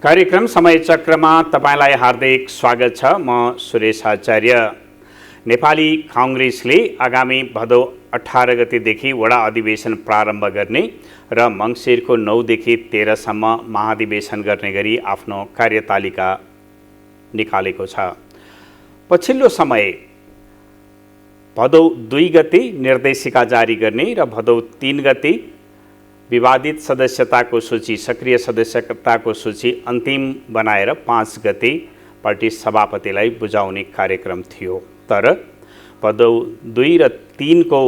कार्यक्रम समय चक्रमा तपाईलाई हार्दिक स्वागत छ। म सुरेश आचार्य। नेपाली कांग्रेसले आगामी भदौ 18 गतेदेखि वडा अधिवेशन प्रारम्भ गर्ने र मङ्सिरको 9 देखि 13 सम्म महाधिवेशन गर्ने गरी आफ्नो कार्यतालिका निकालेको छ। पछिल्लो समय भदौ 2 गते निर्देशिका जारी गर्ने र भदौ 3 गते विवादित सदस्यताको सूची, सक्रिय सदस्यताको सूची अन्तिम बनाएर 5 गते पार्टी सभापतिलाई बुझाउने कार्यक्रम थियो। तर भदौ 2 र 3 को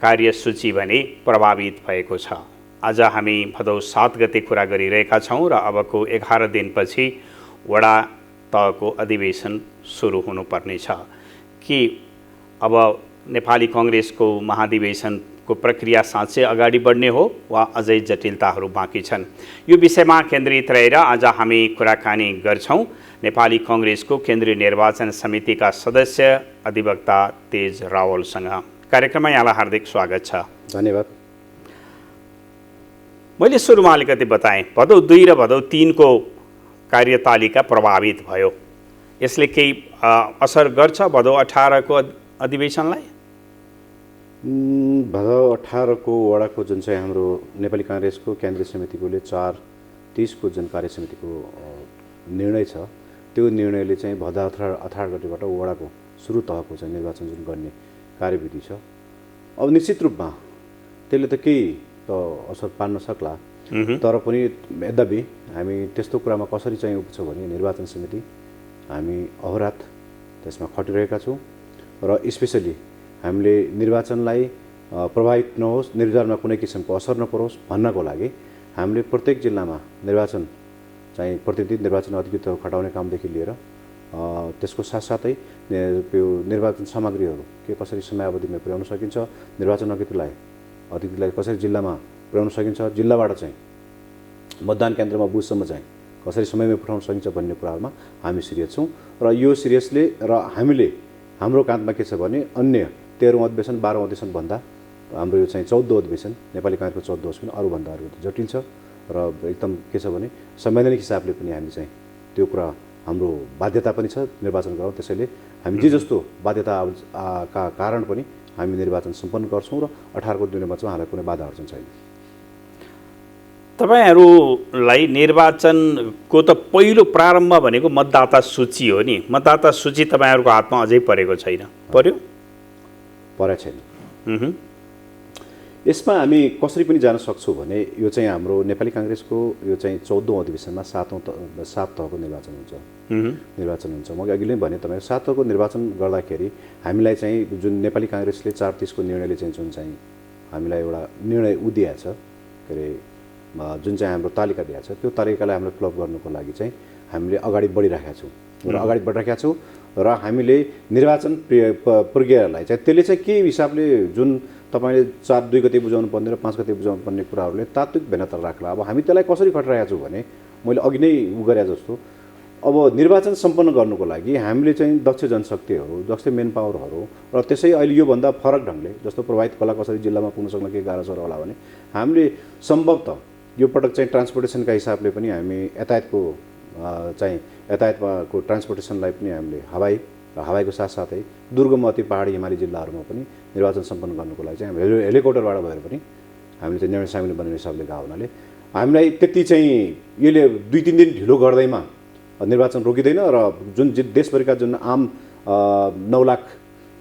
कार्यसूची भने प्रभावित भएको छ। आज हामी भदौ 7 गते कुरा गरिरहेका छौँ र अबको 11 दिनपछि वडा तहको अधिवेशन सुरु हुनुपर्नेछ। कि अब नेपाली कांग्रेसको महाधिवेशनको प्रक्रिया साँच्चै अगाडि बढ्ने हो वा अझै जटिलताहरू बाँकी छन्? यो विषयमा केन्द्रित रहेर आज हामी कुराकानी गर्छौँ नेपाली कांग्रेसको केन्द्रीय निर्वाचन समितिका सदस्य अधिवक्ता तेज रावलसँग। कार्यक्रममा यहाँलाई हार्दिक स्वागत छ। धन्यवाद। मैले सुरुमा अलिकति बताएँ, भदौ 2 र भदौ 3 को कार्यतालिका प्रभावित भयो। यसले केही असर गर्छ भदौ 18 को अधिवेशनलाई? भदौ 18 को वडाको जुन चाहिँ हाम्रो नेपाली कांग्रेसको केन्द्रीय समितिकोले 4/30 को जुन कार्य समितिको निर्णय छ, त्यो निर्णयले चाहिँ भदौ 18 गतेबाट वडाको सुरु तहको चाहिँ निर्वाचन जुन गर्ने कार्यविधि छ, अब निश्चित रूपमा त्यसले त केही त असर पार्न सक्ला। तर पनि यद्यपि हामी त्यस्तो कुरामा कसरी चाहिँ उठ्छौँ भने निर्वाचन समिति हामी अहोरात त्यसमा खटिरहेका छौँ र स्पेसली हामीले निर्वाचनलाई प्रभावित नहोस्, निर्वाचनमा कुनै किसिमको असर नपरोस् भन्नको लागि हामीले प्रत्येक जिल्लामा निर्वाचन चाहिँ प्रतिनिधि निर्वाचन अधिकृतहरू खटाउने कामदेखि लिएर त्यसको साथसाथै त्यो निर्वाचन सामग्रीहरू के कसरी समयावधिमा पुर्याउन सकिन्छ, निर्वाचन अधिकृतलाई कसरी जिल्लामा पुर्याउन सकिन्छ, जिल्लाबाट चाहिँ मतदान केन्द्रमा बुथसम्म चाहिँ कसरी समयमा पुर्याउन सकिन्छ भन्ने कुराहरूमा हामी सिरियस छौँ। र यो सिरियसले र हामीले हाम्रो काँधमा के छ भने अन्य 13औं अधिवेशन 12औं अधिवेशन भन्दा हाम्रो यो चाहिँ 14औं अधिवेशन, नेपाली कांग्रेसको 14औं अधिवेशन अरूभन्दा जटिल छ र एकदम के छ भने संवैधानिक हिसाबले पनि हामी चाहिँ त्यो कुरा हाम्रो बाध्यता पनि छ निर्वाचन गराउँ। त्यसैले हामी जे जस्तो बाध्यता का कारण पनि हामी निर्वाचन सम्पन्न गर्छौँ र 18 को निर्वाचनमा हामीलाई कुनै बाधा अड्चन छैन। तपाईहरुलाई निर्वाचनको त पहिलो प्रारम्भ भनेको मतदाता सूची हो नि। मतदाता सूची तपाईहरुको हातमा अझै परेको छैन? परेको छैन। यसमा हामी कसरी पनि जान सक्छौँ भने यो चाहिँ हाम्रो नेपाली कांग्रेसको यो चाहिँ 14औं अधिवेशनमा 7 तहको निर्वाचन हुन्छ। म अघि नै भने तपाईँ 7 तहको निर्वाचन गर्दाखेरि हामीलाई चाहिँ जुन नेपाली कांग्रेसले 4/30 को निर्णयले चाहिँ जुन चाहिँ हामीलाई एउटा निर्णय दिएको छ, के अरे जुन चाहिँ हाम्रो तालिका दिएको छ, त्यो तालिकालाई हामीले क्लब गर्नको लागि चाहिँ हामीले अगाडि बढिरहेका छौँ र हामीले निर्वाचन प्रक्रियालाई चाहिँ त्यसले चाहिँ के हिसाबले जुन तपाईले 2 गते बुझाउनु पर्ने र 5 गते बुझाउनु पर्ने कुराहरूले तात्विक भिन्नता राख्ला। अब हामी त्यसलाई कसरी खटिरहेका छौँ भने मैले अघि नै गरे जस्तो अब निर्वाचन सम्पन्न गर्नुको लागि हामीले चाहिँ दक्ष जनशक्तिहरू, दक्ष मेन पावरहरू र त्यसै अहिले योभन्दा फरक ढङ्गले जस्तो प्रभावित कला कसरी जिल्लामा पुग्न सक्न के गाह्रो छ होला भने हामीले सम्भवतः यो पटक चाहिँ ट्रान्सपोर्टेसनका हिसाबले पनि हामी यातायातको ट्रान्सपोर्टेसनलाई पनि हामीले हवाईको साथसाथै दुर्गम अति पहाडी हिमाली जिल्लाहरूमा पनि निर्वाचन सम्पन्न गर्नुको लागि चाहिँ हामी हेलिकप्टरबाट भएर पनि हामीले चाहिँ निर्णय सामेल बन्ने हिसाबले गएको हुनाले हामीलाई त्यति चाहिँ यसले 2-3 दिन ढिलो गर्दैमा निर्वाचन रोकिँदैन र जुन देशभरिका जुन आम 9 लाख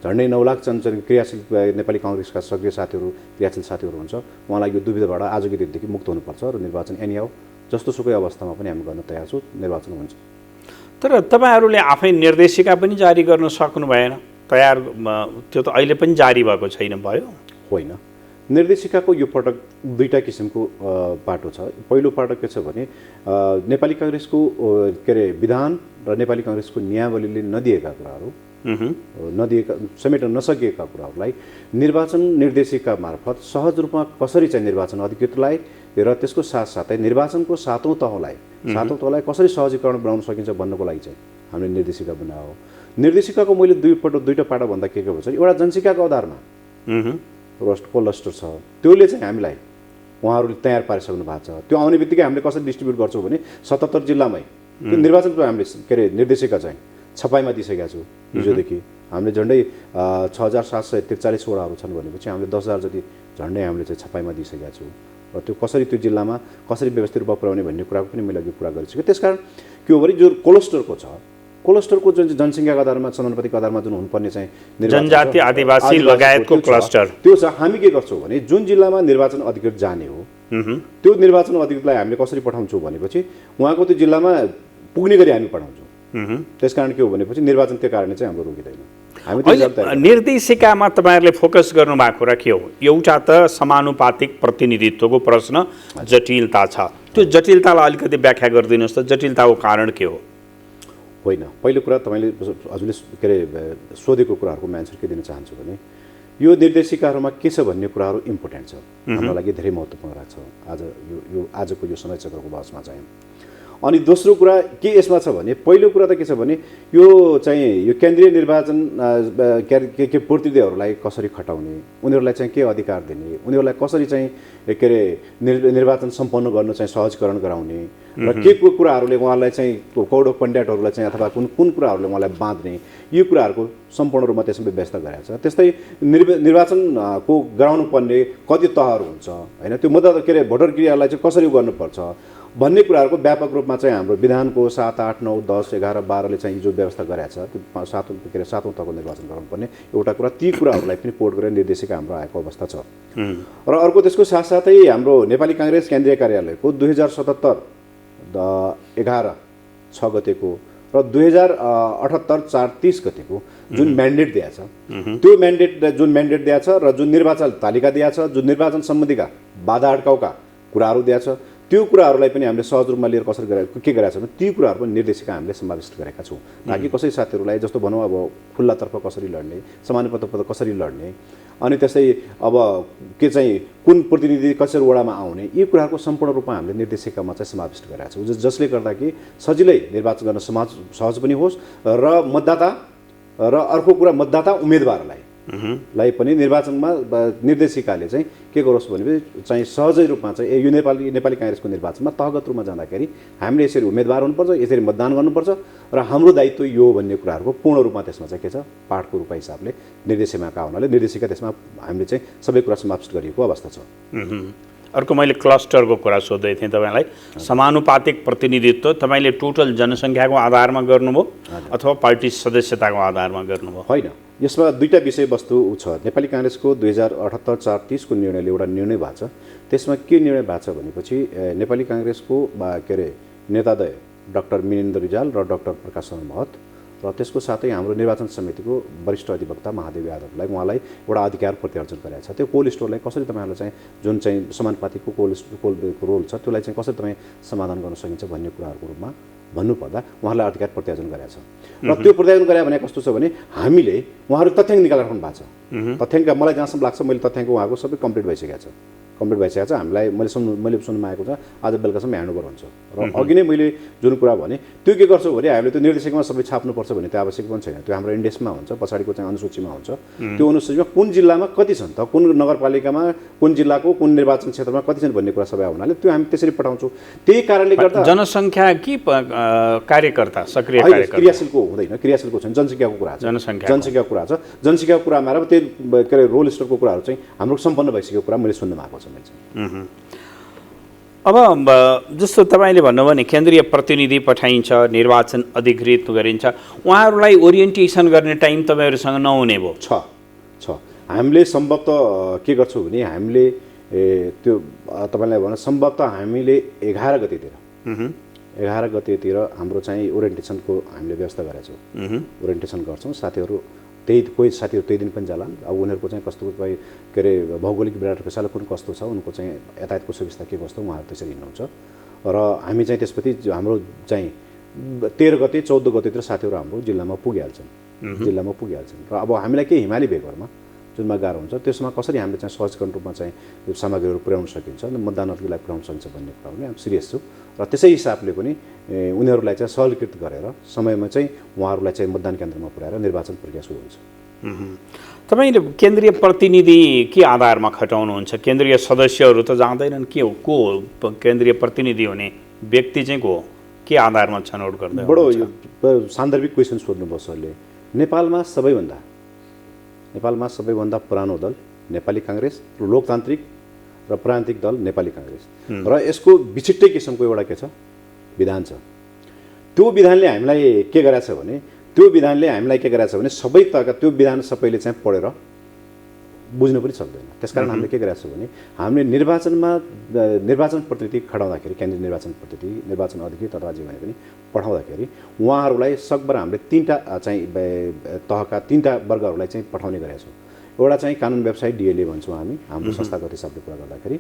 झन्डै 9 लाख क्रियाशील नेपाली कांग्रेसका सक्रिय साथीहरू, क्रियाशील साथीहरू हुन्छ, उहाँलाई यो दुविधाबाट आजको दिनदेखि मुक्त हुनुपर्छ र निर्वाचन एनिहाउ जस्तो सुकै अवस्थामा पनि हामी गर्न तयार छौँ, निर्वाचन हुन्छ। तर तपाईहरुले आफै निर्देशिका पनि जारी गर्न सक्नु भएन? तयार त्यो त अहिले पनि जारी भएको छैन भयो? होइन, निर्देशिकाको यो पटक 2टा किसिमको बाटो छ। पहिलो बाटो के छ भने नेपाली कांग्रेसको के अरे विधान र नेपाली कांग्रेसको नियमावलीले नदिएका कुराहरू, समेट्न नसकिएका कुराहरूलाई निर्वाचन निर्देशिका मार्फत सहज रूपमा कसरी चाहिँ निर्वाचन अधिकृतलाई र त्यसको साथसाथै निर्वाचनको 7औं तहलाई कसरी सहजीकरण बनाउन सकिन्छ भन्नको लागि चाहिँ हामीले निर्देशिका बनायो। निर्देशिकाको मैले 2टा पाटा भन्दा के भन्छ, एउटा जनसङ्ख्याको आधारमा कोलस्टर छ, त्यसले चाहिँ हामीलाई उहाँहरूले तयार पारिसक्नु भएको छ। त्यो आउने बित्तिकै हामीले कसरी डिस्ट्रिब्युट गर्छौँ भने 77 जिल्लामै त्यो निर्वाचनको हामीले के अरे निर्देशिका चाहिँ छपाईमा दिइसकेका छौँ। हिजोदेखि हामीले झन्डै 6743 वडाहरू छन् भनेपछि हामीले 10,000 जति झन्डै हामीले चाहिँ छपाईमा दिइसकेका छौँ। र त्यो कसरी त्यो जिल्लामा कसरी व्यवस्थित रूपमा पुर्याउने भन्ने कुराको पनि मैले अघि कुरा गरिसकेँ। त्यसकारण के हो भने जो क्लस्टरको छ, क्लस्टरको जुन जनसङ्ख्याको आधारमा समानुपातिक आधारमा जुन हुनुपर्ने चाहिँ जनजाति आदिवासी लगायतको क्लस्टर त्यो छ। हामी के गर्छौँ भने जुन जिल्लामा निर्वाचन अधिकृत जाने हो त्यो निर्वाचन अधिकृतलाई हामीले कसरी पठाउँछौँ भनेपछि उहाँको त्यो जिल्लामा पुग्ने गरी हामी पठाउँछौँ। त्यसकारण के हो भनेपछि निर्वाचन त्यो कारणले चाहिँ हाम्रो रोकिँदैन। निर्देशिकामा तपाईँहरूले फोकस गर्नुभएको कुरा के हो? एउटा त समानुपातिक प्रतिनिधित्वको प्रश्न जटिलता छ, त्यो जटिलतालाई अलिकति व्याख्या गरिदिनुहोस् त। जटिलताको कारण के हो? होइन, पहिलो कुरा तपाईँले हजुरले के अरे सोधेको कुराहरूको म एन्सर के दिन चाहन्छु भने यो निर्देशिकाहरूमा के छ भन्ने कुराहरू इम्पोर्टेन्ट छ, हाम्रो लागि धेरै महत्त्वपूर्ण लाग्छ आजको यो समय चक्रको बहसमा चाहिँ। अनि दोस्रो कुरा के यसमा छ भने पहिलो कुरा त के छ भने यो चाहिँ यो केन्द्रीय निर्वाचन के प्रतिनिधिहरूलाई कसरी खटाउने, उनीहरूलाई चाहिँ के अधिकार दिने, उनीहरूलाई कसरी चाहिँ के अरे निर्वाचन सम्पन्न गर्न चाहिँ सहजीकरण गराउने र के कुराहरूले उहाँलाई चाहिँ कोड अफ कन्डक्टहरूलाई चाहिँ अथवा कुन कुराहरूले उहाँलाई बाँध्ने, यो कुराहरूको सम्पूर्ण रूपमा त्यसमा व्यवस्था गरेको छ। त्यस्तै निर्वाचनको गराउनु पर्ने कति तहहरू हुन्छ होइन, त्यो मतदाता के अरे भोटर क्रियालाई चाहिँ कसरी गर्नुपर्छ भन्ने कुराहरूको व्यापक रूपमा चाहिँ हाम्रो विधानको 7, 8, 9, 10, 11, 12ले चाहिँ जो व्यवस्था गरेको छ त्यो सातौँ तहको निर्वाचन गराउनुपर्ने एउटा कुरा, ती कुराहरूलाई पनि पोर्ट गरेर निर्देशिका हाम्रो आएको अवस्था छ। र अर्को त्यसको साथसाथै हाम्रो नेपाली काङ्ग्रेस केन्द्रीय कार्यालयको 2077 11/6 गतेको र 2078/4/30 गतेको जुन म्यान्डेट दिएको छ, त्यो जुन म्यान्डेट दिएको छ र जुन निर्वाचन तालिका दिएको छ, जुन निर्वाचन सम्बन्धीका बाधा अड्काउका कुराहरू दिएको छ, त्यो कुराहरूलाई पनि हामीले सहज रूपमा लिएर कसरी के गरेका छौँ ती कुराहरू पनि निर्देशिका हामीले समाविष्ट गरेका छौँ, ताकि कसै साथीहरूलाई जस्तो भनौँ अब खुल्लातर्फ कसरी लड्ने, समानुपातिक कसरी लड्ने, अनि त्यसै अब के चाहिँ कुन प्रतिनिधि कसरी वडामा आउने, यी कुराहरूको सम्पूर्ण रूपमा हामीले निर्देशिकामा चाहिँ समाविष्ट गरेका छौँ, जसले गर्दा कि सजिलै निर्वाचन गर्न सहज पनि होस् र मतदाता र अर्को कुरा मतदाता उम्मेदवारलाई पनि निर्वाचनमा निर्देशिकाले चाहिँ के गरोस् भने चाहिँ सहजै रूपमा चाहिँ यो नेपाली काङ्ग्रेसको निर्वाचनमा तहगत रूपमा जाँदाखेरि हामीले यसरी उम्मेदवार हुनुपर्छ, यसरी मतदान गर्नुपर्छ र हाम्रो दायित्व यो भन्ने कुराहरूको पूर्ण रूपमा त्यसमा चाहिँ के छ पाठको रूपमा हिसाबले निर्देशिका हुनाले निर्देशिका त्यसमा हामीले चाहिँ सबै कुरा समाविष्ट गरिएको अवस्था छ। अर्को मैले क्लस्टरको कुरा सोध्दै थिएँ तपाईँलाई, समानुपातिक प्रतिनिधित्व तपाईँले टोटल जनसङ्ख्याको आधारमा गर्नुभयो अथवा पार्टी सदस्यताको आधारमा गर्नुभयो? होइन, यसमा दुईटा विषयवस्तु छ। नेपाली काङ्ग्रेसको 2078/4/30 को निर्णयले एउटा निर्णय भएको छ। त्यसमा के निर्णय भएको छ भनेपछि नेपाली काङ्ग्रेसको के अरे नेताद्वय डाक्टर मिनेन्द्र रिजाल र डाक्टर प्रकाश शरण महत र त्यसको साथै हाम्रो निर्वाचन समितिको वरिष्ठ अधिवक्ता महादेव यादवलाई उहाँलाई एउटा अधिकार प्रत्यार्जन गरेको छ। त्यो कोल्ड स्टोरलाई कसरी तपाईँहरूले चाहिँ जुन चाहिँ समानुपातिकको कोल्डको रोल छ त्यसलाई चाहिँ कसरी तपाईँ समाधान गर्न सकिन्छ भन्ने कुराहरूको रूपमा भन्नुपर्दा उहाँलाई अधिकार प्रत्यार्जन गरेको छ। र त्यो प्रत्यार्जन गरे भने कस्तो छ भने हामीले उहाँहरू तथ्याङ्क निकालेर राख्नु भएको छ। तथ्याङ्क मलाई जहाँसम्म लाग्छ मैले तथ्याङ्क उहाँको सबै कम्प्लिट भइसकेको छ। हामीलाई मैले सुन्नुमा आएको छ आज बेलुकासम्म ह्यान्डओभर हुन्छ। र अघि नै मैले जुन कुरा भने त्यो के गर्छौँ भने हामीले त्यो निर्देशिकामा सबै छाप्नुपर्छ भन्ने त्यो आवश्यक पनि छैन। त्यो हाम्रो इन्डेक्समा हुन्छ, पछाडिको चाहिँ अनुसूचीमा हुन्छ। त्यो अनुसूचीमा कुन जिल्लामा कति छन् त, कुन नगरपालिकामा कुन जिल्लाको कुन निर्वाचन क्षेत्रमा कति छन् भन्ने कुरा सबै हुनाले त्यो हामी त्यसरी पठाउँछौँ। त्यही कारणले गर्दा जनसङ्ख्या कि कार्यकर्ता सक्रिय क्रियाशीलको हुँदैन, क्रियाशीलको छैन, जनसङ्ख्याको कुरा छ। जनसङ्ख्याको कुरा छ। जनसङ्ख्याको कुरामा र त्यो के अरे रोल स्टोरको कुराहरू चाहिँ हाम्रो सम्पन्न भइसकेको कुरा मैले सुन्नुमा आएको छ। अब जस्तो तपाईँले भन्नुभयो नि केन्द्रीय प्रतिनिधि पठाइन्छ, निर्वाचन अधिकृत गरिन्छ, उहाँहरूलाई ओरिएन्टेसन गर्ने टाइम तपाईँहरूसँग नहुने भयो? छ। हामीले सम्भवतः के गर्छौँ भने हामीले त्यो तपाईँलाई भन सम्भवतः हामीले 11 गतेतिर हाम्रो चाहिँ ओरिएन्टेसनको हामीले व्यवस्था गरेका छौँ। ओरिएन्टेसन गर्छौँ, साथीहरू कोही साथीहरू त्यही दिन पनि जालान्। अब उनीहरूको चाहिँ कस्तो के अरे भौगोलिक विराटको हिसाबले कुन कस्तो छ, उनको चाहिँ यातायातको सुविस्ता के कस्तो उहाँहरू त्यसरी हिँड्नुहुन्छ। र हामी चाहिँ त्यसपछि हाम्रो चाहिँ 13 गते 14 गतेतिर साथीहरू हाम्रो जिल्लामा पुगिहाल्छन्। र अब हामीलाई के हिमाली भेगहरूमा जुनमा गाह्रो हुन्छ त्यसमा कसरी हामीले चाहिँ सहजकरण रूपमा चाहिँ सामग्रीहरू पुर्याउन सकिन्छ, मतदानहरूलाई पुर्याउन सकिन्छ भन्ने कुरामा हामी सिरियस छौँ। र त्यसै हिसाबले पनि उनीहरूलाई चाहिँ सरलीकृत गरेर समयमा चाहिँ उहाँहरूलाई चाहिँ मतदान केन्द्रमा पुर्याएर निर्वाचन प्रक्रिया सुरु हुन्छ। तपाईँले केन्द्रीय प्रतिनिधि के आधारमा खटाउनुहुन्छ? केन्द्रीय सदस्यहरू त जाँदैनन्, के हो को हो केन्द्रीय प्रतिनिधि हुने व्यक्ति चाहिँ को हो? के आधारमा छनौट गर्दै? बडो यो सान्दर्भिक क्वेसन सोध्नुभयो सरले। नेपालमा सबैभन्दा पुरानो दल नेपाली काङ्ग्रेस, लोकतान्त्रिक र प्रान्तिक दल नेपाली काङ्ग्रेस, र यसको विचिट्टै किसिमको एउटा के छ विधान छ। त्यो विधानले हामीलाई के गराछ भने सबै तहका त्यो विधान सबैले चाहिँ पढेर बुझ्नु पनि सक्दैन। त्यसकारण हामीले के गरेका छौँ भने हामीले निर्वाचन प्रतिनिधि खटाउँदाखेरि, केन्द्रीय निर्वाचन प्रतिनिधि, निर्वाचन अधिकृत अथवा जे भने पनि पठाउँदाखेरि उहाँहरूलाई सकभर हामीले तीनटा चाहिँ तहका तीनटा वर्गहरूलाई चाहिँ पठाउने गरेका छौँ। एउटा चाहिँ कानुन व्यवसायी डिएलए भन्छौँ हामी, हाम्रो संस्थागत हिसाबले कुरा गर्दाखेरि।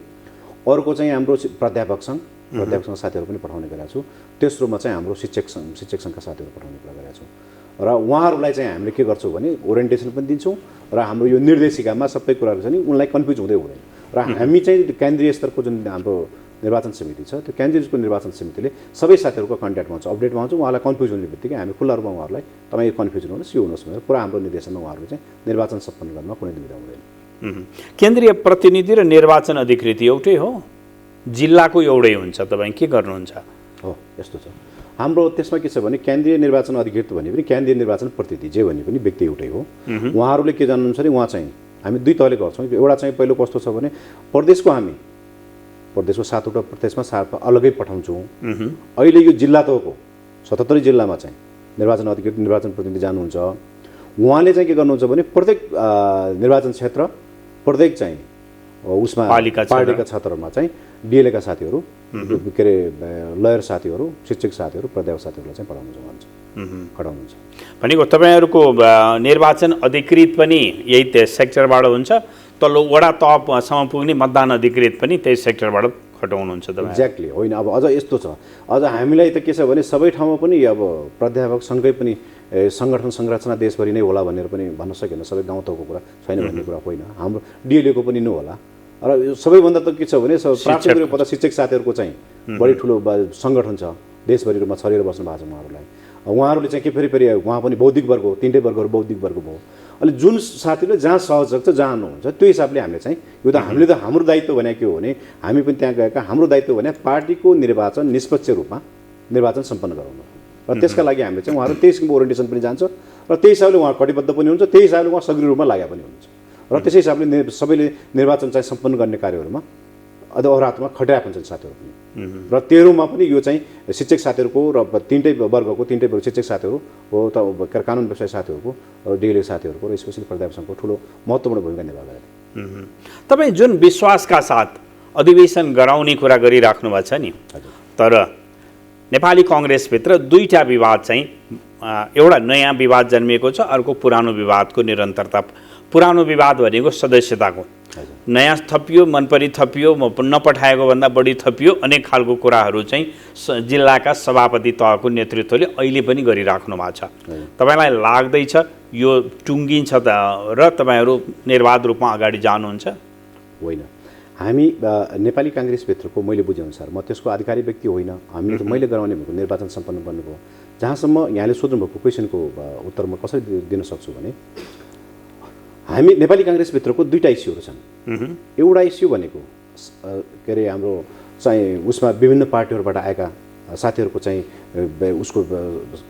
अर्को चाहिँ हाम्रो प्राध्यापक सङ्घ साथीहरू पनि पठाउने गरेका छौँ। तेस्रोमा चाहिँ हाम्रो शिक्षक सङ्घका साथीहरू पठाउने कुरा गरेका छौँ। र उहाँहरूलाई चाहिँ हामीले के गर्छौँ भने ओरिएन्टेसन पनि दिन्छौँ र हाम्रो यो निर्देशिकामा सबै कुराहरू छ नि उनलाई कन्फ्युज हुँदै हुँदैन। र हामी चाहिँ केन्द्रीय स्तरको जुन हाम्रो निर्वाचन समिति छ त्यो केन्द्रीयको निर्वाचन समितिले सबै साथीहरूको कन्ट्याक्टमा हुन्छ, अपडेटमा हुन्छ। उहाँलाई कन्फ्युज हुने बित्तिकै हामी खुल्ला रूपमा उहाँहरूलाई तपाईँ कन्फ्युज हुनुहोस्, यो हुनुहोस् भनेर पुरा हाम्रो निर्देशनमा उहाँहरू चाहिँ निर्वाचन सम्पन्न गर्नमा कुनै दुविधा हुँदैन। केन्द्रीय प्रतिनिधि र निर्वाचन अधिकृत एउटै हो? जिल्लाको एउटै हुन्छ? तपाईँ के गर्नुहुन्छ? हो, यस्तो छ हाम्रो त्यसमा के छ भने केन्द्रीय निर्वाचन अधिकृत भने पनि केन्द्रीय निर्वाचन प्रतिनिधि जे भने पनि व्यक्ति एउटै हो। उहाँहरूले के जान्नुहुन्छ भने उहाँ चाहिँ हामी दुई तहले गर्छौँ। एउटा चाहिँ पहिलो कस्तो छ भने प्रदेशको 7वटा प्रदेशमा 7 अलग्गै पठाउँछौँ। अहिले यो जिल्ला तहको 77 जिल्लामा चाहिँ निर्वाचन अधिकृत निर्वाचन प्रतिनिधि जानुहुन्छ। उहाँले चाहिँ के गर्नुहुन्छ भने प्रत्येक निर्वाचन क्षेत्र प्रत्येक चाहिँ उसमा पार्टीका क्षेत्रमा चाहिँ डिएलएका साथीहरू, के अरे लयर साथीहरू, शिक्षक साथीहरू, प्राध्यापक साथीहरूलाई चाहिँ खटाउनुहुन्छ। भनेको तपाईँहरूको निर्वाचन अधिकृत पनि यही सेक्टरबाट हुन्छ, तल्लो वडा तहसम्म पुग्ने मतदान अधिकृत पनि त्यही सेक्टरबाट खटाउनुहुन्छ तपाईँ? एक्ज्याक्टली होइन। अब अझ यस्तो छ, अझ हामीलाई त के छ भने सबै ठाउँमा पनि अब प्राध्यापक सँगै पनि सङ्गठन संरचना देशभरि नै होला भनेर पनि भन्न सकिन्न। सबै गाउँ तहको कुरा छैन भन्ने कुरा होइन। हाम्रो डिएलएको पनि नहोला। र सबैभन्दा त के छ भने प्राप्त पता शिक्षक साथीहरूको चाहिँ बढी ठुलो सङ्गठन छ, देशभरि रूपमा छरेर बस्नु भएको छ उहाँहरूलाई। उहाँहरूले चाहिँ के फेरि उहाँ पनि बौद्धिक वर्ग हो, तीनटै वर्गहरू बौद्धिक वर्ग भयो। अहिले जुन साथीले जहाँ सहज छ जहाँ नहुन्छ त्यो हिसाबले हामीले चाहिँ यो त हामीले त हाम्रो दायित्व भने के हो भने हामी पनि त्यहाँ गएका हाम्रो दायित्व भने पार्टीको निर्वाचन निष्पक्ष रूपमा निर्वाचन सम्पन्न गराउनु। र त्यसका लागि हामीले चाहिँ उहाँहरू त्यही किसिमको ओरिएन्टेसन पनि जान्छ र त्यही हिसाबले उहाँ कटिबद्ध पनि हुन्छ, त्यही हिसाबले उहाँ सक्रिय रूपमा लागेका पनि हुन्छ। र त्यसै हिसाबले सबैले निर्वाचन चाहिँ सम्पन्न गर्ने कार्यहरूमा अहोरात्रमा खटिरहेको हुन्छ साथीहरू पनि। र तेह्रमा पनि यो चाहिँ शिक्षक साथीहरूको र तीनटै वर्गको शिक्षक साथीहरू हो, त कानुन व्यवसाय साथीहरूको र डिएलए साथीहरूको र स्पेसली प्राध्यापक सङ्घको ठुलो महत्त्वपूर्ण भूमिका निभा गरेको। तपाईँ जुन विश्वासका साथ अधिवेशन गराउने कुरा गरिराख्नु भएको छ नि, तर नेपाली कङ्ग्रेसभित्र दुईटा विवाद चाहिँ, एउटा नयाँ विवाद जन्मिएको छ, अर्को पुरानो विवादको निरन्तरता। पुरानो विवाद भनेको सदस्यताको, नयाँ थपियो, मनपरी थपियो, नपठाएको भन्दा बढी थपियो, अनेक खालको कुराहरू चाहिँ जिल्लाका सभापति तहको नेतृत्वले अहिले पनि गरिराख्नु भएको छ। तपाईँलाई लाग्दैछ यो टुङ्गिन्छ र तपाईँहरू निर्वाध रूपमा अगाडि जानुहुन्छ? होइन, हामी नेपाली काङ्ग्रेसभित्रको मैले बुझेअनुसार, म त्यसको आधिकारिक व्यक्ति होइन, मैले गराउने भएको निर्वाचन सम्पन्न गर्नुभयो। जहाँसम्म यहाँले सोध्नुभएको क्वेसनको उत्तर म कसरी दिन सक्छु भने हामी नेपाली काङ्ग्रेसभित्रको दुईटा इस्युहरू छन्। एउटा इस्यु भनेको के अरे हाम्रो चाहिँ उसमा विभिन्न पार्टीहरूबाट आएका साथीहरूको चाहिँ उसको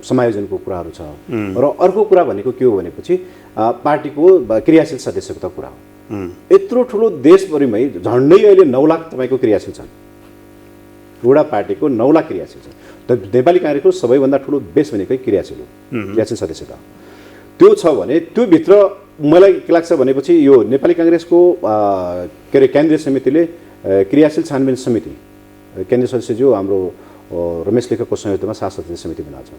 समायोजनको कुराहरू छ। र अर्को कुरा भनेको के हो भनेपछि पार्टीको क्रियाशील सदस्यको कुरा हो। यत्रो ठुलो देशभरिमै झन्डै अहिले 9 लाख तपाईँको क्रियाशील छन्। एउटा पार्टीको 9 लाख क्रियाशील छन्। त नेपाली काङ्ग्रेसको सबैभन्दा ठुलो बेस भनेकै क्रियाशील हो, क्रियाशील सदस्यता। त्यो छ भने त्यो भित्र मलाई के लाग्छ भनेपछि यो नेपाली काङ्ग्रेसको के अरे केन्द्रीय समितिले क्रियाशील छानबिन समिति, केन्द्रीय सदस्य जो हाम्रो रमेश लेखकको संयोजनमा 7 सदस्यीय समिति बनाएको छ।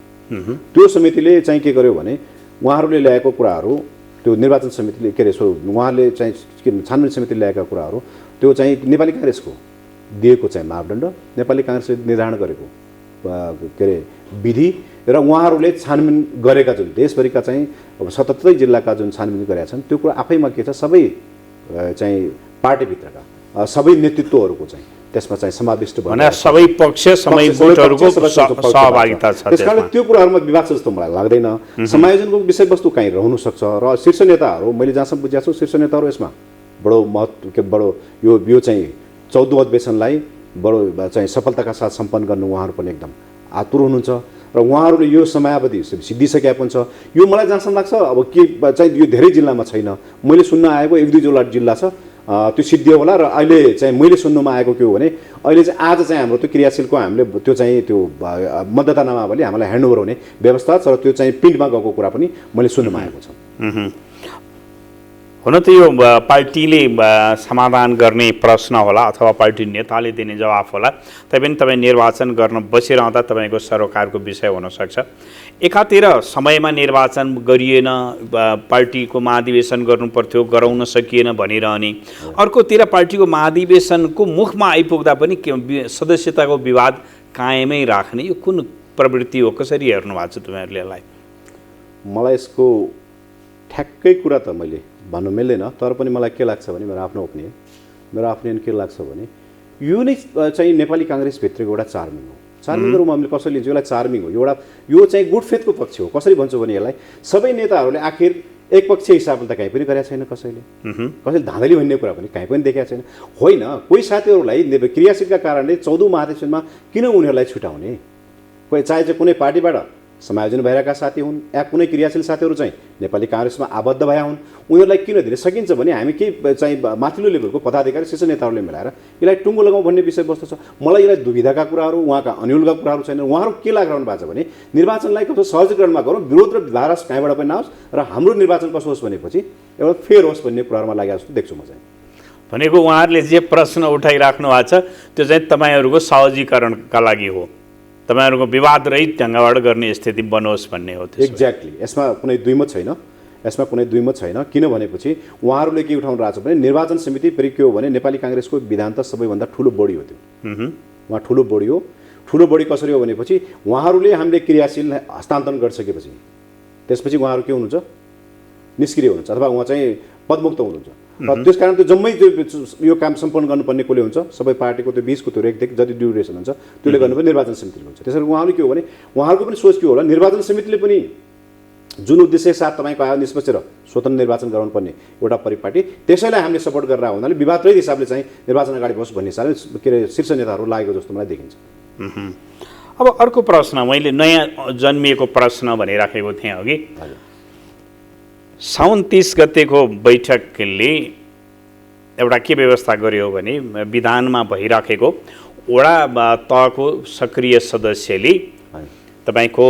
त्यो समितिले चाहिँ के गर्यो भने उहाँहरूले ल्याएको कुराहरू, त्यो निर्वाचन समितिले के अरे उहाँहरूले चाहिँ छानबिन समितिले ल्याएका कुराहरू त्यो चाहिँ नेपाली काङ्ग्रेसको दिएको चाहिँ मापदण्ड, नेपाली काङ्ग्रेसले निर्धारण गरेको के अरे विधि र उहाँहरूले छानबिन गरेका जुन देशभरिका चाहिँ 77 जिल्लाका जुन छानबिन गरेका छन् त्यो कुरा आफैमा के छ, सबै चाहिँ पार्टीभित्रका सबै नेतृत्वहरूको चाहिँ त्यसमा चाहिँ समाविष्ट भने सबै पक्ष सबै गुटहरूको सहभागिता छ। त्यसकारण त्यो कुराहरूमा विवाद छ जस्तो मलाई लाग्दैन। समायोजनको विषयवस्तु कहीँ रहन सक्छ र शीर्ष नेताहरू मैले जहाँसम्म बुझेको छु शीर्ष नेताहरू यसमा बडो महत्त्व बडो यो चाहिँ 14औं अधिवेशनलाई बडो चाहिँ सफलताका साथ सम्पन्न गर्नु उहाँहरू पनि एकदम आतुर हुनुहुन्छ र उहाँहरूले यो समयावधि सिद्धिसकेका पनि छ। यो मलाई जहाँसम्म लाग्छ अब के चाहिँ यो धेरै जिल्लामा छैन, मैले सुन्न आएको 1-2 जिल्ला छ त्यो सिद्धियो होला। र अहिले चाहिँ मैले सुन्नुमा आएको के हो भने अहिले चाहिँ आज चाहिँ हाम्रो त्यो क्रियाशीलको हामीले त्यो चाहिँ त्यो मतदाता नामावली हामीलाई ह्यान्डओभर हुने व्यवस्था छ र त्यो चाहिँ प्रिन्टमा गएको कुरा पनि मैले सुन्नुमा आएको छ। हुन त यो पार्टीले समाधान गर्ने प्रश्न होला अथवा पार्टी नेताले दिने जवाफ होला, तैपनि तपाईँ निर्वाचन गर्न बसिरहँदा तपाईँको सरोकारको विषय हुनसक्छ। एकातिर समयमा निर्वाचन गरिएन, पार्टीको महाधिवेशन गर्नुपर्थ्यो, गराउन सकिएन भनिरहने, अर्कोतिर पार्टीको महाधिवेशनको मुखमा आइपुग्दा पनि सदस्यताको विवाद कायमै राख्ने, यो कुन प्रवृत्ति हो? कसरी हेर्नु भएको छ तपाईँहरूले यसलाई? मलाई यसको ठ्याक्कै कुरा त मैले भन्नु मिल्दैन, तर पनि मलाई के लाग्छ भने मेरो आफ्नो ओपिनियन के लाग्छ भने यो नै चाहिँ नेपाली काङ्ग्रेसभित्रको एउटा चार्मिङ हो। चार्मिङको रूपमा हामीले कसरी लिन्छौँ यसलाई? चार्मिङ हो एउटा, यो चाहिँ गुड फेथको पक्ष हो। कसरी भन्छु भने यसलाई सबै नेताहरूले आखिर एकपक्षीय हिसाबले त कहीँ पनि गरेका छैन, कसैले धाँधली भन्ने कुरा पनि कहीँ पनि देखाएको छैन। होइन, कोही साथीहरूलाई क्रियाशीलका कारणले 14औं महाधिवेशनमा किन उनीहरूलाई छुटाउने? कोही चाहे चाहिँ कुनै पार्टीबाट समायोजन भइरहेका साथी हुन् या कुनै क्रियाशील साथीहरू चाहिँ नेपाली काङ्ग्रेसमा आबद्ध भएका हुन्, उनीहरूलाई किन दिन सकिन्छ भने हामी केही चाहिँ माथिल्लो लेभलको पदाधिकारी शीर्ष नेताहरूले मिलाएर यसलाई टुङ्गो लगाउँ भन्ने विषयवस्तु छ। मलाई यसलाई दुविधाका कुराहरू, उहाँका अन्यलका कुराहरू छैन। उहाँहरू के लागिरहनु भएको छ भने निर्वाचनलाई कस्तो सहजीकरणमा गरौँ, विरोध र धारा कहीँबाट पनि नहोस् र हाम्रो निर्वाचन कसो होस् भनेपछि एउटा फेयर होस् भन्ने कुराहरूमा लागेको जस्तो देख्छु म चाहिँ। भनेको उहाँहरूले जे प्रश्न उठाइराख्नु भएको छ त्यो चाहिँ तपाईँहरूको सहजीकरणका लागि हो, तपाईँहरूको विवाद रहित ढङ्गबाट गर्ने स्थिति बनोस् भन्ने हो। एक्ज्याक्टली, यसमा कुनै दुईमत छैन। किन भनेपछि उहाँहरूले के उठाउनु भएको छ भने निर्वाचन समिति फेरि के हो भने नेपाली काङ्ग्रेसको विधान त सबैभन्दा ठुलो बडी हो। त्यो उहाँ ठुलो बडी हो। ठुलो बडी कसरी हो भनेपछि उहाँहरूले हामीले क्रियाशील हस्तान्तरण गरिसकेपछि त्यसपछि उहाँहरू के हुनुहुन्छ? निष्क्रिय हुनुहुन्छ अथवा उहाँ चाहिँ पदमुक्त हुनुहुन्छ। र त्यसकारण त्यो जम्मै यो काम सम्पन्न गर्नुपर्ने कसले हुन्छ? सबै पार्टीको त्यो बीचको त्यो रेखदेख जति ड्युरेसन हुन्छ त्यसले गर्नुपर्ने निर्वाचन समितिले हुन्छ। त्यसरी उहाँहरूले के हो भने उहाँहरूको पनि सोच के होला, निर्वाचन समितिले पनि जुन उद्देश्य साथ तपाईँको आयो निष्पक्ष र स्वतन्त्र निर्वाचन गराउनुपर्ने एउटा परिपाटी, त्यसैलाई हामीले सपोर्ट गरेर हुनाले विवाद रहित हिसाबले चाहिँ निर्वाचन अगाडि बस् भन्ने हिसाबले के अरे शीर्ष नेताहरू लागेको जस्तो मलाई देखिन्छ। अब अर्को प्रश्न, मैले नयाँ जन्मिएको प्रश्न भनिराखेको थिएँ अघि, साउन 30 गतेको बैठकले एउटा के व्यवस्था गर्यो भने विधानमा भइराखेको वडा तहको सक्रिय सदस्यले तपाईँको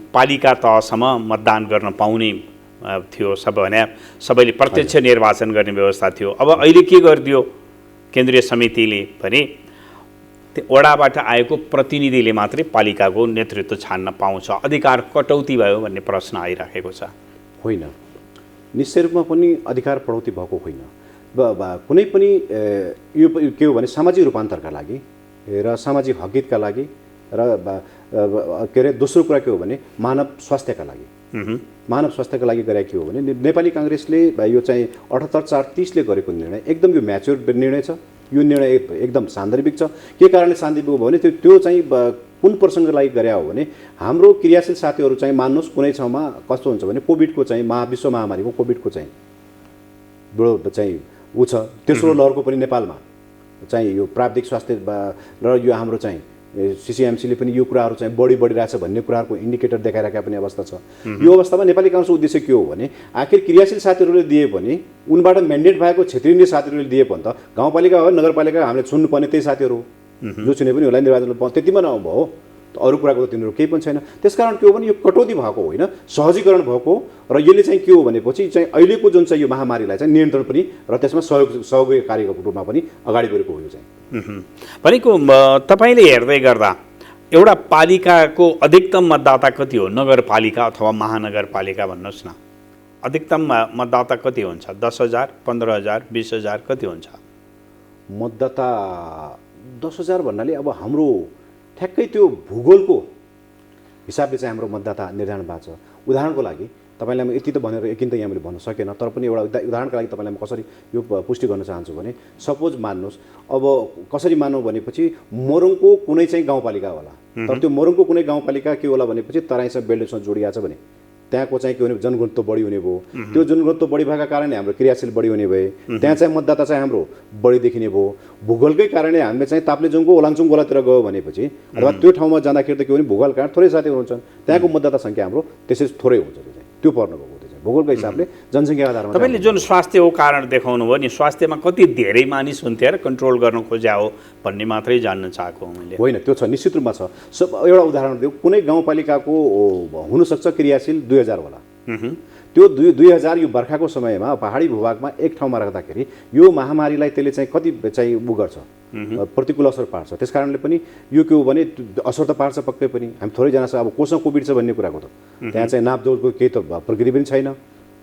पालिका तहसम्म मतदान गर्न पाउने थियो, सबैले प्रत्यक्ष निर्वाचन गर्ने व्यवस्था थियो। अब अहिले के गरिदियो केन्द्रीय समितिले भने वडाबाट आएको प्रतिनिधिले मात्रै पालिकाको नेतृत्व छान्न पाउँछ, अधिकार कटौती भयो भन्ने प्रश्न आइराखेको छ। होइन, निश्चय रूपमा पनि अधिकार बढौती भएको होइन। कुनै पनि यो के हो भने सामाजिक रूपान्तरका लागि र सामाजिक हकितका लागि र के अरे दोस्रो कुरा के हो भने मानव स्वास्थ्यका लागि गरे के हो भने नेपाली काङ्ग्रेसले यो चाहिँ 78-4-30ले गरेको निर्णय एकदम यो म्याच्योर निर्णय छ। यो निर्णय एकदम सान्दर्भिक छ। के कारणले सान्दर्भिक हो भने त्यो चाहिँ कुन प्रसङ्गको लागि गरे हो भने हाम्रो क्रियाशील साथीहरू चाहिँ मान्नुहोस् कुनै ठाउँमा कस्तो हुन्छ भने कोभिडको चाहिँ विश्व महामारीको कोभिडको चाहिँ बडो चाहिँ ऊ छ, तेस्रो लहरको पनि नेपालमा चाहिँ यो प्राविधिक स्वास्थ्य र यो हाम्रो चाहिँ सिसिएमसीले पनि यो कुराहरू चाहिँ बढिरहेछ भन्ने कुराहरूको इन्डिकेटर देखाइरहेका पनि अवस्था छ। यो अवस्थामा नेपाली काङ्ग्रेसको उद्देश्य के हो भने आखिर क्रियाशील साथीहरूले दिए भने उनबाट म्यान्डेट भएको क्षेत्रीय साथीहरूले दिए भने त गाउँपालिका हो नगरपालिका हामीले चुन्नुपर्ने त्यही साथीहरू जो चुने पनि होला निर्वाचन त्यतिमा नभयो, अरू कुराको त तिनीहरू केही पनि छैन। त्यसकारण के हो भने यो कटौती भएको होइन, सहजीकरण भएको र यसले चाहिँ के हो भनेपछि चाहिँ अहिलेको जुन चाहिँ यो महामारीलाई चाहिँ नियन्त्रण पनि र त्यसमा सहयोगी कार्यको रूपमा पनि अगाडि बढेको हो। यो चाहिँ भनेको तपाईँले हेर्दै गर्दा एउटा पालिकाको अधिकतम मतदाता कति हो? नगरपालिका अथवा महानगरपालिका भन्नुहोस् न, अधिकतम मतदाता कति हुन्छ? 10,000, 15,000, 20,000 कति हुन्छ मतदाता? 10,000 भन्नाले अब हाम्रो ठ्याक्कै त्यो भूगोलको हिसाबले चाहिँ हाम्रो मतदाता निर्धारण भएको छ। उदाहरणको लागि तपाईँलाई म यति त भनेर एकिन त यहाँ मैले भन्न सकेन, तर पनि एउटा उदाहरणका लागि तपाईँलाई म कसरी यो पुष्टि गर्न चाहन्छु भने सपोज मान्नुहोस्, अब कसरी मानौँ भनेपछि मोरङको कुनै चाहिँ गाउँपालिका होला, तर त्यो मोरङको कुनै गाउँपालिका के होला भनेपछि तराईसँग बेल्टसँग जोडिएको छ भने त्यहाँको चाहिँ के भने जनघनत्व बढी हुने भयो, त्यो जनघनत्व बढी भएका कारणले हाम्रो क्रियाशील बढी हुने भए, त्यहाँ चाहिँ मतदाता चाहिँ हाम्रो बढी देखिने भयो। भूगोलकै कारणले हामीले चाहिँ ताप्लेजुङको ओलाङचुङ गोलातिर गयो भनेपछि अथवा त्यो ठाउँमा जाँदाखेरि त के भने भूगोल कारण थोरै साथीहरू हुन्छन्, त्यहाँको मतदाता सङ्ख्या हाम्रो त्यसरी थोरै हुन्छ, त्यो पर्न गएको भूगोलको हिसाबले जनसङ्ख्या आधारमा। तपाईँले जुन स्वास्थ्यको कारण देखाउनु भयो नि, स्वास्थ्यमा कति धेरै मानिस हुन्थ्यो र कन्ट्रोल गर्न खोज्या हो भन्ने मात्रै जान्न चाहेको हो मैले। होइन, त्यो छ, निश्चित रूपमा छ। एउटा उदाहरण दिउँ, कुनै गाउँपालिकाको हुनसक्छ क्रियाशील 2000 होला, त्यो 2000 यो बर्खाको समयमा पहाडी भूभागमा एक ठाउँमा राख्दाखेरि यो महामारीलाई त्यसले चाहिँ कति चाहिँ उ गर्छ, प्रतिकूल असर पार्छ। त्यस कारणले पनि यो के हो भने असर त पार्छ पक्कै पनि। हामी थोरैजना छ अब कोसँग कोभिड छ भन्ने कुराको त त्यहाँ चाहिँ नापजोलको केही त प्रकृति पनि छैन।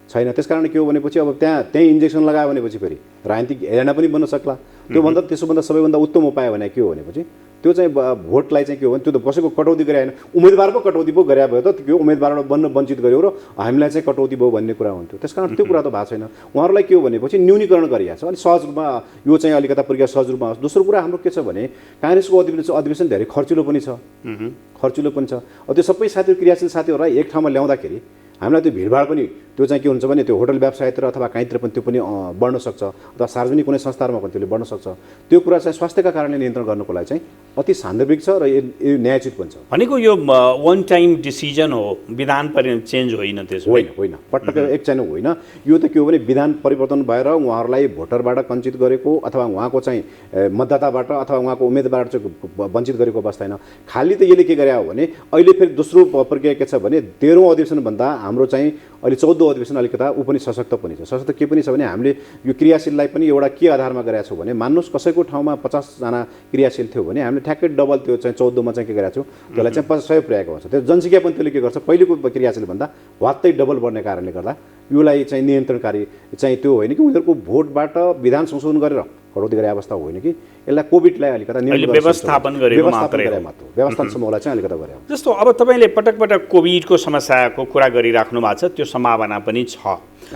त्यस कारण के हो भनेपछि अब त्यहीँ इन्जेक्सन लगायो भनेपछि फेरि राजनीतिक हेरेना पनि बन्न सक्ला। त्योभन्दा त्यसोभन्दा सबैभन्दा उत्तम उपाय भने के हो भनेपछि त्यो चाहिँ भोटलाई चाहिँ के हो भने त्यो त कसैको कटौती गरे होइन, उम्मेदवार पो कटौती पो गरे भयो त त्यो उम्मेदवारबाट बन्न वञ्चित गर्यो र हामीलाई चाहिँ कटौती भयो भन्ने कुरा हुन्थ्यो। त्यस कारण त्यो कुरा त भएको छैन। उहाँहरूलाई के हो भनेपछि न्यूनीकरण गरिएको छ, अनि सहज रूपमा यो चाहिँ अलिकता प्रक्रिया सहज रूपमा होस्। दोस्रो कुरा हाम्रो के छ भने काङ्ग्रेसको अधिवेशन धेरै खर्चिलो पनि छ, अब त्यो सबै साथीहरू क्रियाशील साथीहरूलाई एक ठाउँमा ल्याउँदाखेरि हामीलाई त्यो भिडभाड पनि त्यो चाहिँ के हुन्छ भने त्यो होटल व्यवसायतिर अथवा कहीँतिर पनि त्यो पनि बढ्न सक्छ, अथवा सार्वजनिक कुनै संस्थाहरूमा पनि त्यसले बढ्न सक्छ। त्यो कुरा चाहिँ स्वास्थ्यका कारणले नियन्त्रण गर्नको लागि चाहिँ अति सान्दर्भिक छ र यो न्यायोचित पनि छ। भनेको यो वान टाइम डिसिजन हो, विधान चेन्ज होइन, त्यसो होइन पटक्कै एक चाहिँ होइन। यो त के हो भने विधान परिवर्तन भएर उहाँहरूलाई भोटरबाट वञ्चित गरेको अथवा उहाँको चाहिँ मतदाताबाट अथवा उहाँको उम्मेदवारबाट चाहिँ वञ्चित गरेको अवस्था होइन। खालि त यसले के गरे हो भने अहिले फेरि दोस्रो प्रक्रिया के छ भने 13औं अधिवेशनभन्दा हाम्रो चाहिँ अहिले 14औं अधिवेशन अलिकता ऊ पनि सशक्त पनि छ। सशक्त के पनि छ भने हामीले यो क्रियाशीललाई पनि एउटा के आधारमा गरेका छौँ भने मान्नुहोस् कसैको ठाउँमा 50 जना क्रियाशील थियो भने हामीले ठ्याक्कै डबल त्यो चाहिँ 14मा चाहिँ के गरेका छौँ, त्यसलाई चाहिँ 100 पुर्याएको हुन्छ। त्यो जनसङ्ख्या पनि त्यसले के गर्छ, पहिलेको क्रियाशीलभन्दा वात्तै डबल बढ्ने कारणले गर्दा योलाई चाहिँ नियन्त्रणकारी चाहिँ त्यो होइन कि उनीहरूको भोटबाट विधान संशोधन गरेर कटौती गरे अवस्था होइन कि यसलाई कोभिडलाई अलिकता व्यवस्थापन गरेको मात्रै हो, व्यवस्थापन समूहलाई चाहिँ अलिकता गरे। जस्तो अब तपाईँले पटक पटक कोभिडको समस्याको कुरा गरिराख्नु भएको छ, त्यो सम्भावना पनि छ।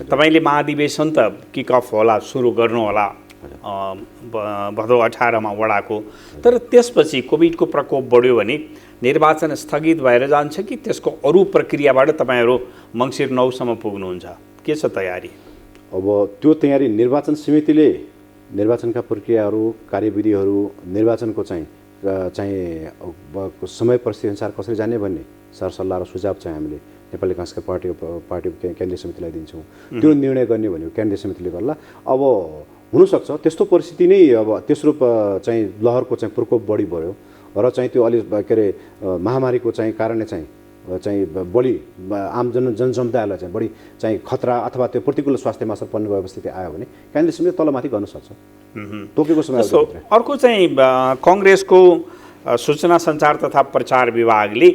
तपाईँले महाधिवेशन त किक अफ होला, सुरु गर्नु होला भदौ 18मा वडाको, तर त्यसपछि कोभिडको प्रकोप बढ्यो भने निर्वाचन स्थगित भएर जान्छ कि त्यसको अरू प्रक्रियाबाट तपाईँहरू मङ्सिर 9सम्म पुग्नुहुन्छ? के छ तयारी? अब त्यो तयारी निर्वाचन समितिले निर्वाचनका प्रक्रियाहरू, कार्यविधिहरू, निर्वाचनको चाहिँ समय परिस्थिति अनुसार कसरी जाने भन्ने सरसल्लाह र सुझाव चाहिँ हामीले नेपाली काङ्ग्रेसका पार्टी केन्द्रीय समितिलाई दिन्छौँ। त्यो निर्णय गर्ने भनेको केन्द्रीय समितिले गर्ला। अब हुनसक्छ त्यस्तो परिस्थिति नै अब तेस्रो चाहिँ लहरको चाहिँ प्रकोप बढी बढ्यो र चाहिँ त्यो अलि के अरे महामारीको चाहिँ कारणले चाहिँ बढी आम जनसमुदायलाई चाहिँ बढी चाहिँ खतरा अथवा त्यो प्रतिकूल स्वास्थ्यमा असर पर्ने व्यवस्थिति आयो भने केन्द्रीय समिति तलमाथि गर्न सक्छ तोकेको समय। अर्को चाहिँ काङ्ग्रेसको सूचना सञ्चार तथा प्रचार विभागले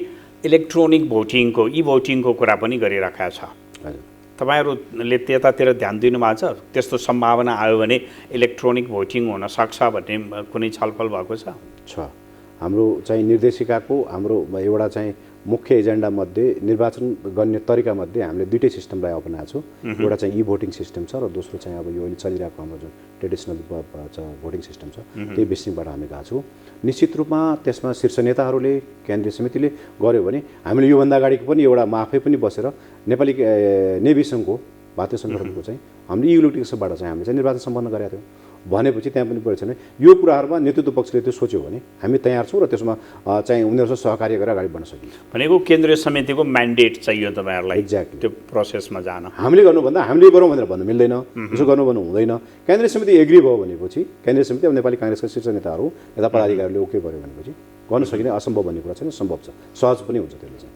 इलेक्ट्रोनिक भोटिङको भोटिङको कुरा पनि गरिरहेको छ। तपाईँहरूले त्यतातिर ध्यान दिनुभएको छ? त्यस्तो सम्भावना आयो भने इलेक्ट्रोनिक भोटिङ हुन सक्छ भन्ने कुनै छलफल भएको छ? हाम्रो चाहिँ निर्देशिकाको हाम्रो एउटा चाहिँ मुख्य एजेन्डा मध्ये निर्वाचन गर्ने तरिकामध्ये हामीले दुईटै सिस्टमलाई अपनाएको छौँ। एउटा चाहिँ भोटिङ सिस्टम छ र दोस्रो चाहिँ अब यो अहिले चलिरहेको हाम्रो जुन ट्रेडिसनल भोटिङ सिस्टम छ त्यही बेसिकबाट हामी गएको छौँ। निश्चित रूपमा त्यसमा शीर्ष नेताहरूले केन्द्रीय समितिले गर्यो भने हामीले योभन्दा अगाडि पनि एउटा म आफै पनि बसेर नेपाली नेभी सङ्घको भारतीय सङ्गठनको चाहिँ हामीले इलेक्ट्रिक्सबाट चाहिँ हामीले चाहिँ निर्वाचन सम्पन्न गरेका थियौँ भनेपछि त्यहाँ पनि परेको छैन। यो कुराहरूमा नेतृत्व पक्षले त्यो सोच्यो भने हामी तयार छौँ र त्यसमा चाहिँ उनीहरूसँग सहकार्य गरेर अगाडि बढ्न सकिन्छ। भनेको केन्द्रीय समितिको म्यान्डेट चाहियो तपाईँहरूलाई एक्ज्याक्टली त्यो प्रोसेसमा जान। हामीले गर्नुभन्दा हामीले गरौँ भनेर भन्नु मिल्दैन, त्यसो गर्नु भन्नु हुँदैन। केन्द्रीय समिति एग्री भयो भनेपछि केन्द्रीय समिति अब नेपाली काङ्ग्रेसका शीर्ष नेताहरू यता पदाधिकारीहरूले ओके गर्यो भनेपछि गर्न सकिने असम्भव भन्ने कुरा छैन, सम्भव छ, सहज पनि हुन्छ त्यसले चाहिँ।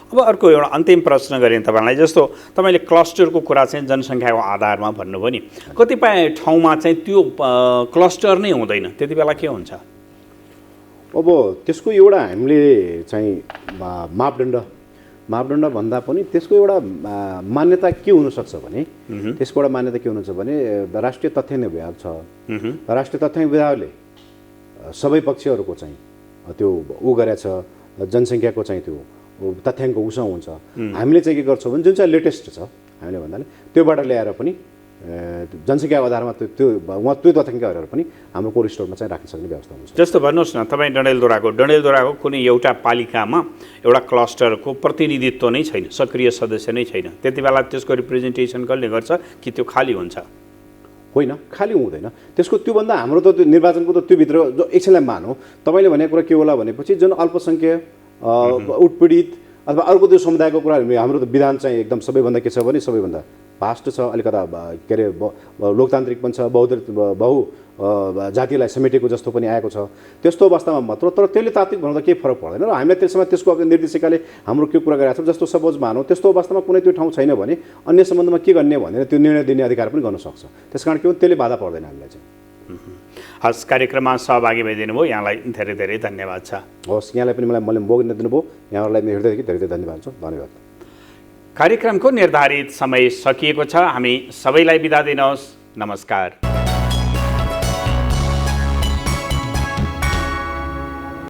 अब अर्को एउटा अन्तिम प्रश्न गरेँ तपाईँलाई, जस्तो तपाईँले क्लस्टरको कुरा चाहिँ जनसङ्ख्याको आधारमा भन्नुभयो नि, कतिपय ठाउँमा चाहिँ त्यो क्लस्टर नै हुँदैन, त्यति बेला के हुन्छ? अब त्यसको एउटा हामीले चाहिँ मापदण्ड भन्दा पनि त्यसको एउटा मान्यता के हुनसक्छ भने त्यसको एउटा मान्यता के हुनुहुन्छ भने राष्ट्रिय तथ्याङ्क विभाग छ। राष्ट्रिय तथ्याङ्क विभागले सबै पक्षहरूको चाहिँ त्यो गरेछ जनसङ्ख्याको चाहिँ त्यो तथ्याङ्क उसँग हुन्छ। हामीले चाहिँ के गर्छौँ भने जुन चाहिँ लेटेस्ट छ हामीले भन्नाले त्योबाट ल्याएर पनि जनसङ्ख्या आधारमा त्यो तथ्याङ्क हेरेर पनि हाम्रो कोल्ड स्टोरमा चाहिँ राख्न सक्ने व्यवस्था हुन्छ। जस्तो भन्नुहोस् न, तपाईँ डडेलधुराको कुनै एउटा पालिकामा एउटा क्लस्टरको प्रतिनिधित्व नै छैन, सक्रिय सदस्य नै छैन, त्यति बेला त्यसको रिप्रेजेन्टेसन कसले गर्छ कि त्यो खाली हुन्छ? होइन, खाली हुँदैन। त्यसको त्योभन्दा हाम्रो त त्यो निर्वाचनको त त्योभित्र जो एकछिनलाई मानौँ तपाईँले भनेको कुरा के होला भनेपछि जुन अल्पसङ्ख्यक उत्पीडित अथवा अर्को त्यो समुदायको कुरा हाम्रो त विधान चाहिँ एकदम सबैभन्दा के छ भने सबैभन्दा भास्ट छ, अलिकता के अरे लोकतान्त्रिक पनि छ, बहु जातिलाई समेटेको जस्तो पनि आएको छ। त्यस्तो अवस्थामा मात्र तर त्यसले तात्विक भन्दा केही फरक पर्दैन र हामीले त्यसमा त्यसको अब निर्देशिकाले हाम्रो के कुरा गरिरहेको छ जस्तो सपोज मानौँ त्यस्तो अवस्थामा कुनै त्यो ठाउँ छैन भने अन्य सम्बन्धमा के गर्ने भनेर त्यो निर्णय दिने अधिकार पनि गर्न सक्छ। त्यसकारण के हो त्यसले बाधा पर्दैन हामीलाई चाहिँ। हस्, कार्यक्रममा सहभागी भइदिनु भयो, यहाँलाई धेरै धेरै धन्यवाद छ। हस्, यहाँलाई पनि मलाई बोल्न दिनुभयो, यहाँहरूलाई मेरो हृदयदेखि धेरै धेरै धन्यवाद छ। धन्यवाद। कार्यक्रमको निर्धारित समय सकिएको छ, हामी सबैलाई बिदा दिनुहोस्। नमस्कार।